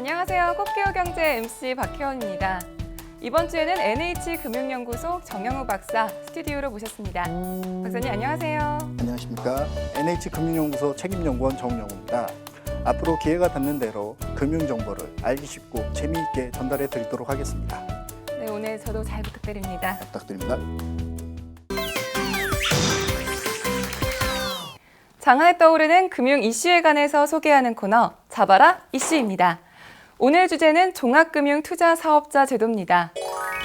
안녕하세요. 코끼오경제 MC 박혜원입니다. 이번 주에는 NH금융연구소 정영우 박사 스튜디오로 모셨습니다. 박사님 안녕하세요. 안녕하십니까. NH금융연구소 책임연구원 정영우입니다. 앞으로 기회가 닿는 대로 금융정보를 알기 쉽고 재미있게 전달해 드리도록 하겠습니다. 네, 오늘 저도 잘 부탁드립니다. 부탁드립니다. 장안에 떠오르는 금융 이슈에 관해서 소개하는 코너 잡아라 이슈입니다. 오늘 주제는 종합금융투자사업자 제도입니다.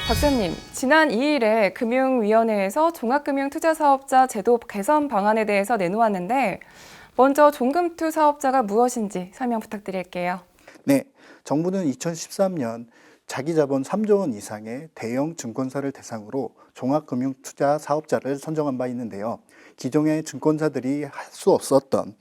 박사님, 지난 2일에 금융위원회에서 종합금융투자사업자 제도 개선 방안에 대해서 내놓았는데 먼저 종금투 사업자가 무엇인지 설명 부탁드릴게요. 네, 정부는 2013년 자기자본 3조 원 이상의 대형 증권사를 대상으로 종합금융투자사업자를 선정한 바 있는데요. 기존의 증권사들이 할 수 없었던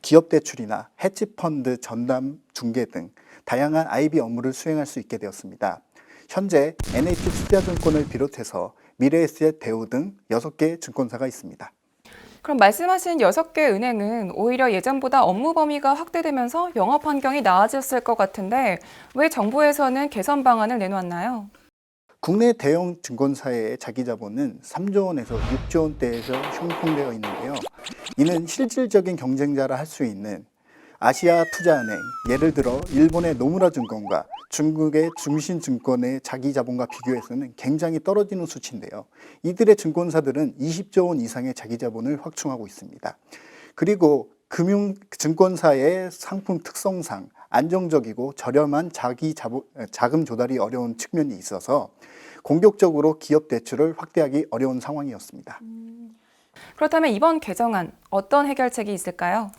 기업 대출이나 헤지펀드 전담 중개 등 다양한 IB 업무를 수행할 수 있게 되었습니다. 현재 NH투자증권을 비롯해서 미래에셋, 대우 등 6개 증권사가 있습니다. 그럼 말씀하신 6개 은행은 오히려 예전보다 업무 범위가 확대되면서 영업 환경이 나아졌을 것 같은데 왜 정부에서는 개선 방안을 내놓았나요? 국내 대형 증권사의 자기자본은 3조 원에서 6조 원대에서 형성되어 있는데요. 이는 실질적인 경쟁자라 할 수 있는 아시아투자은행, 예를 들어 일본의 노무라증권과 중국의 중신증권의 자기자본과 비교해서는 굉장히 떨어지는 수치인데요. 이들의 증권사들은 20조 원 이상의 자기자본을 확충하고 있습니다. 그리고 증권사의 상품 특성상 안정적이고 저렴한 자금 조달이 어려운 측면이 있어서 공격적으로 기업 대출을 확대하기 어려운 상황이었습니다. 그렇다면 이번 개정안 어떤 해결책이 있을까요?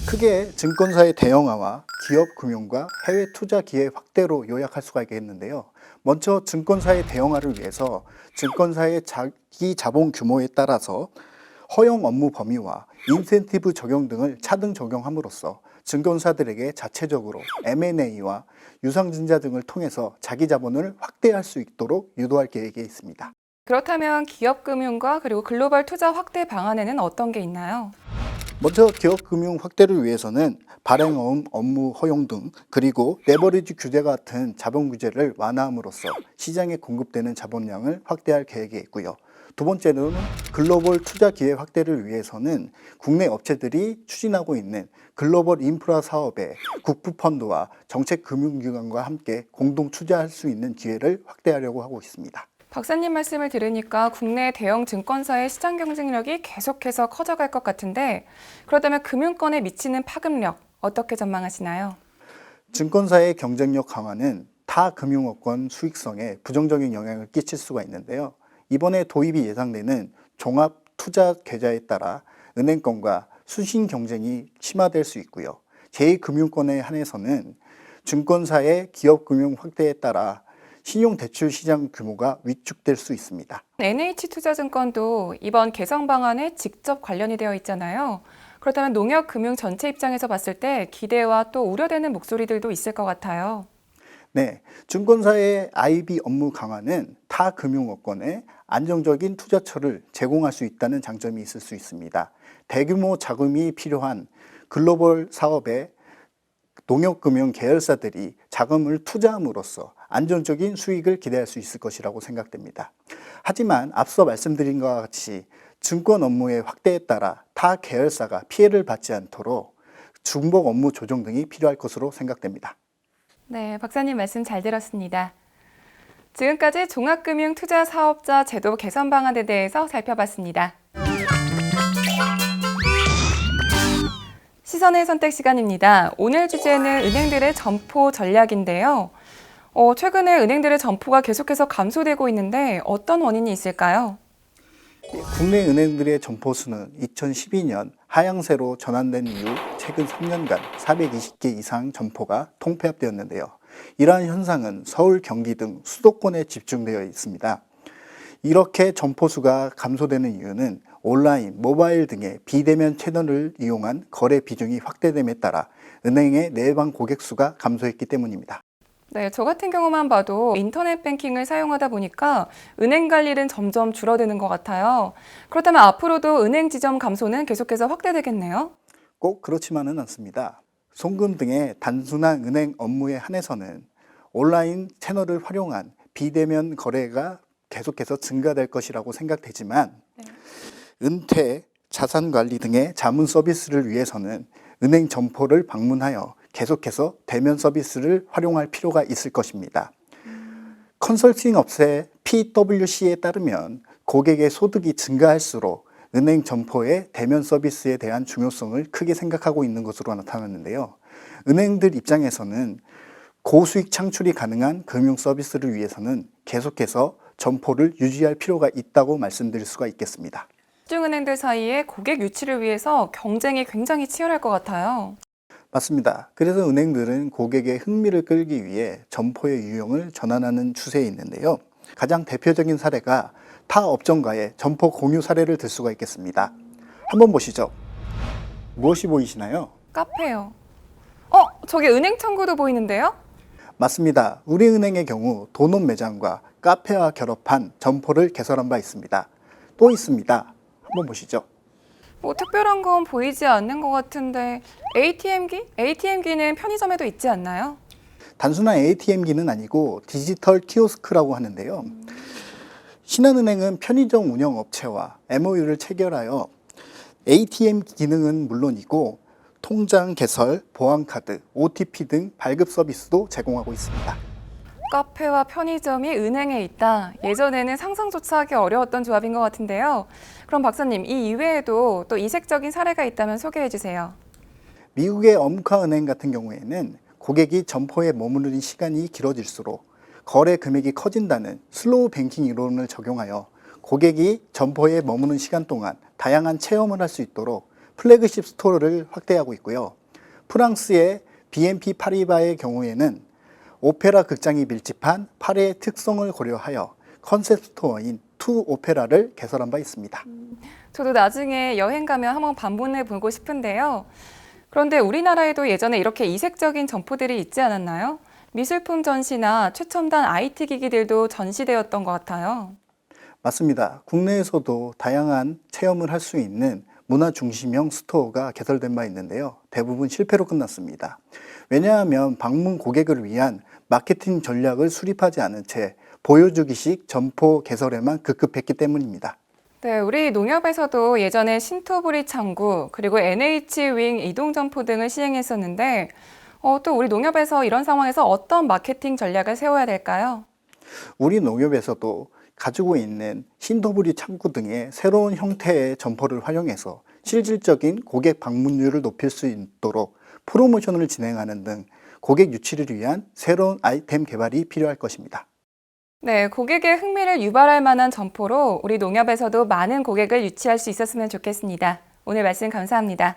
크게 증권사의 대형화와 기업 금융과 해외 투자 기회 확대로 요약할 수가 있겠는데요. 먼저 증권사의 대형화를 위해서 증권사의 자기 자본 규모에 따라서 허용 업무 범위와 인센티브 적용 등을 차등 적용함으로써 증권사들에게 자체적으로 M&A와 유상증자 등을 통해서 자기 자본을 확대할 수 있도록 유도할 계획에 있습니다. 그렇다면 기업 금융과 그리고 글로벌 투자 확대 방안에는 어떤 게 있나요? 먼저 기업 금융 확대를 위해서는 발행 업무 허용 등 그리고 레버리지 규제 같은 자본 규제를 완화함으로써 시장에 공급되는 자본량을 확대할 계획에 있고요. 두 번째는 글로벌 투자 기회 확대를 위해서는 국내 업체들이 추진하고 있는 글로벌 인프라 사업에 국부펀드와 정책금융기관과 함께 공동 투자할 수 있는 기회를 확대하려고 하고 있습니다. 박사님 말씀을 들으니까 국내 대형 증권사의 시장 경쟁력이 계속해서 커져갈 것 같은데 그렇다면 금융권에 미치는 파급력 어떻게 전망하시나요? 증권사의 경쟁력 강화는 타 금융업권 수익성에 부정적인 영향을 끼칠 수가 있는데요. 이번에 도입이 예상되는 종합 투자 계좌에 따라 은행권과 수신 경쟁이 심화될 수 있고요. 제2금융권에 한해서는 증권사의 기업 금융 확대에 따라 신용대출 시장 규모가 위축될 수 있습니다. NH투자증권도 이번 개선 방안에 직접 관련이 되어 있잖아요. 그렇다면 농협금융 전체 입장에서 봤을 때 기대와 또 우려되는 목소리들도 있을 것 같아요. 네, 증권사의 IB 업무 강화는 타 금융업권에 안정적인 투자처를 제공할 수 있다는 장점이 있을 수 있습니다. 대규모 자금이 필요한 글로벌 사업에 농협금융 계열사들이 자금을 투자함으로써 안정적인 수익을 기대할 수 있을 것이라고 생각됩니다. 하지만 앞서 말씀드린 것과 같이 증권 업무의 확대에 따라 타 계열사가 피해를 받지 않도록 중복 업무 조정 등이 필요할 것으로 생각됩니다. 네, 박사님 말씀 잘 들었습니다. 지금까지 종합금융투자사업자 제도 개선 방안에 대해서 살펴봤습니다. 시선의 선택 시간입니다. 오늘 주제는 은행들의 점포 전략인데요. 최근에 은행들의 점포가 계속해서 감소되고 있는데 어떤 원인이 있을까요? 국내 은행들의 점포 수는 2012년 하향세로 전환된 이후 최근 3년간 420개 이상 점포가 통폐합되었는데요. 이러한 현상은 서울, 경기 등 수도권에 집중되어 있습니다. 이렇게 점포 수가 감소되는 이유는 온라인, 모바일 등의 비대면 채널을 이용한 거래 비중이 확대됨에 따라 은행의 내방 고객 수가 감소했기 때문입니다. 네, 저 같은 경우만 봐도 인터넷 뱅킹을 사용하다 보니까 은행 갈 일은 점점 줄어드는 것 같아요. 그렇다면 앞으로도 은행 지점 감소는 계속해서 확대되겠네요? 꼭 그렇지만은 않습니다. 송금 등의 단순한 은행 업무에 한해서는 온라인 채널을 활용한 비대면 거래가 계속해서 증가될 것이라고 생각되지만 은퇴, 자산관리 등의 자문 서비스를 위해서는 은행 점포를 방문하여 계속해서 대면 서비스를 활용할 필요가 있을 것입니다. 컨설팅 업체 PwC에 따르면 고객의 소득이 증가할수록 은행 점포의 대면 서비스에 대한 중요성을 크게 생각하고 있는 것으로 나타났는데요. 은행들 입장에서는 고수익 창출이 가능한 금융 서비스를 위해서는 계속해서 점포를 유지할 필요가 있다고 말씀드릴 수가 있겠습니다. 시중은행들 사이에 고객 유치를 위해서 경쟁이 굉장히 치열할 것 같아요. 맞습니다. 그래서 은행들은 고객의 흥미를 끌기 위해 점포의 유형을 전환하는 추세에 있는데요. 가장 대표적인 사례가 타 업종가의 점포 공유 사례를 들 수가 있겠습니다. 한번 보시죠. 무엇이 보이시나요? 카페요. 저기 은행 창구도 보이는데요? 맞습니다. 우리은행의 경우 도넛 매장과 카페와 결합한 점포를 개설한 바 있습니다. 또 있습니다. 한번 보시죠. 특별한 건 보이지 않는 것 같은데 ATM기? ATM기는 편의점에도 있지 않나요? 단순한 ATM기는 아니고 디지털 키오스크라고 하는데요. 신한은행은 편의점 운영 업체와 MOU를 체결하여 ATM 기능은 물론이고 통장 개설, 보안카드, OTP 등 발급 서비스도 제공하고 있습니다. 카페와 편의점이 은행에 있다. 예전에는 상상조차 하기 어려웠던 조합인 것 같은데요. 그럼 박사님, 이 이외에도 또 이색적인 사례가 있다면 소개해 주세요. 미국의 엄카은행 같은 경우에는 고객이 점포에 머무르는 시간이 길어질수록 거래 금액이 커진다는 슬로우 뱅킹 이론을 적용하여 고객이 점포에 머무는 시간 동안 다양한 체험을 할 수 있도록 플래그십 스토어를 확대하고 있고요. 프랑스의 BNP 파리바의 경우에는 오페라 극장이 밀집한 파리의 특성을 고려하여 컨셉 스토어인 투 오페라를 개설한 바 있습니다. 저도 나중에 여행 가면 한번 방문해 보고 싶은데요. 그런데 우리나라에도 예전에 이렇게 이색적인 점포들이 있지 않았나요? 미술품 전시나 최첨단 IT 기기들도 전시되었던 것 같아요. 맞습니다. 국내에서도 다양한 체험을 할 수 있는 문화 중심형 스토어가 개설된 바 있는데요. 대부분 실패로 끝났습니다. 왜냐하면 방문 고객을 위한 마케팅 전략을 수립하지 않은 채 보여주기식 점포 개설에만 급급했기 때문입니다. 네, 우리 농협에서도 예전에 신토부리 창구, 그리고 NH윙 이동점포 등을 시행했었는데 또 우리 농협에서 이런 상황에서 어떤 마케팅 전략을 세워야 될까요? 우리 농협에서도 가지고 있는 신토부리 창구 등의 새로운 형태의 점포를 활용해서 실질적인 고객 방문율을 높일 수 있도록 프로모션을 진행하는 등 고객 유치를 위한 새로운 아이템 개발이 필요할 것입니다. 네, 고객의 흥미를 유발할 만한 점포로 우리 농협에서도 많은 고객을 유치할 수 있었으면 좋겠습니다. 오늘 말씀 감사합니다.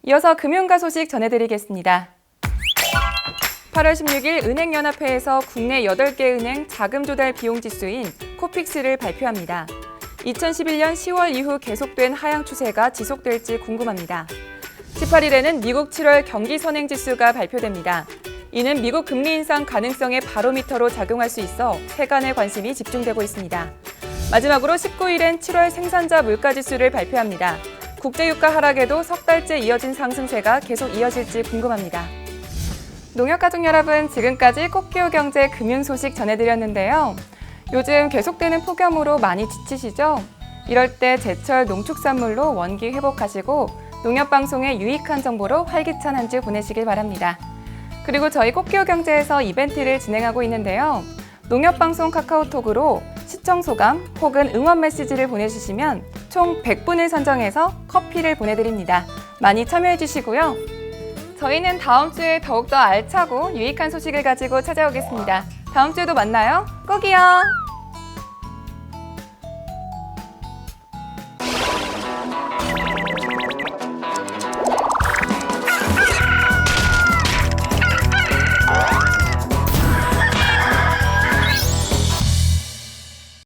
이어서 금융가 소식 전해드리겠습니다. 8월 16일 은행연합회에서 국내 8개 은행 자금 조달 비용 지수인 코픽스를 발표합니다. 2011년 10월 이후 계속된 하향 추세가 지속될지 궁금합니다. 18일에는 미국 7월 경기 선행 지수가 발표됩니다. 이는 미국 금리 인상 가능성의 바로미터로 작용할 수 있어 세간의 관심이 집중되고 있습니다. 마지막으로 19일엔 7월 생산자 물가 지수를 발표합니다. 국제유가 하락에도 석 달째 이어진 상승세가 계속 이어질지 궁금합니다. 농협가족 여러분, 지금까지 꽃기호 경제 금융 소식 전해드렸는데요. 요즘 계속되는 폭염으로 많이 지치시죠? 이럴 때 제철 농축산물로 원기 회복하시고 농협방송의 유익한 정보로 활기찬 한 주 보내시길 바랍니다. 그리고 저희 꽃기호 경제에서 이벤트를 진행하고 있는데요. 농협방송 카카오톡으로 시청 소감 혹은 응원 메시지를 보내주시면 총 100분을 선정해서 커피를 보내드립니다. 많이 참여해 주시고요. 저희는 다음 주에 더욱더 알차고 유익한 소식을 가지고 찾아오겠습니다. 다음 주에도 만나요. 꼭이요.